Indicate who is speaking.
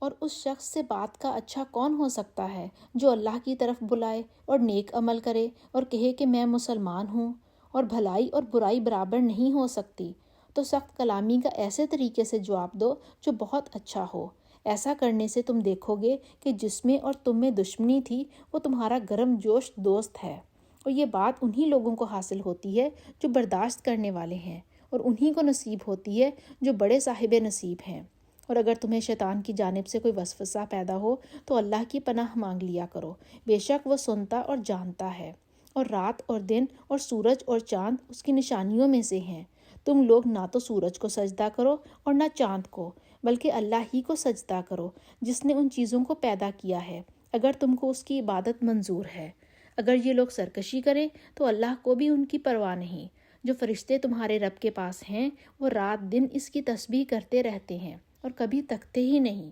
Speaker 1: اور اس شخص سے بات کا اچھا کون ہو سکتا ہے جو اللہ کی طرف بلائے اور نیک عمل کرے اور کہے کہ میں مسلمان ہوں، اور بھلائی اور برائی برابر نہیں ہو سکتی، تو سخت کلامی کا ایسے طریقے سے جواب دو جو بہت اچھا ہو۔ ایسا کرنے سے تم دیکھو گے کہ جس میں اور تم میں دشمنی تھی وہ تمہارا گرم جوش دوست ہے۔ اور یہ بات انہی لوگوں کو حاصل ہوتی ہے جو برداشت کرنے والے ہیں، اور انہی کو نصیب ہوتی ہے جو بڑے صاحب نصیب ہیں۔ اور اگر تمہیں شیطان کی جانب سے کوئی وسوسہ پیدا ہو تو اللہ کی پناہ مانگ لیا کرو، بے شک وہ سنتا اور جانتا ہے۔ اور رات اور دن اور سورج اور چاند اس کی نشانیوں میں سے ہیں۔ تم لوگ نہ تو سورج کو سجدہ کرو اور نہ چاند کو، بلکہ اللہ ہی کو سجدہ کرو جس نے ان چیزوں کو پیدا کیا ہے، اگر تم کو اس کی عبادت منظور ہے۔ اگر یہ لوگ سرکشی کریں تو اللہ کو بھی ان کی پرواہ نہیں۔ جو فرشتے تمہارے رب کے پاس ہیں وہ رات دن اس کی تسبیح کرتے رہتے ہیں اور کبھی تھکتے ہی نہیں۔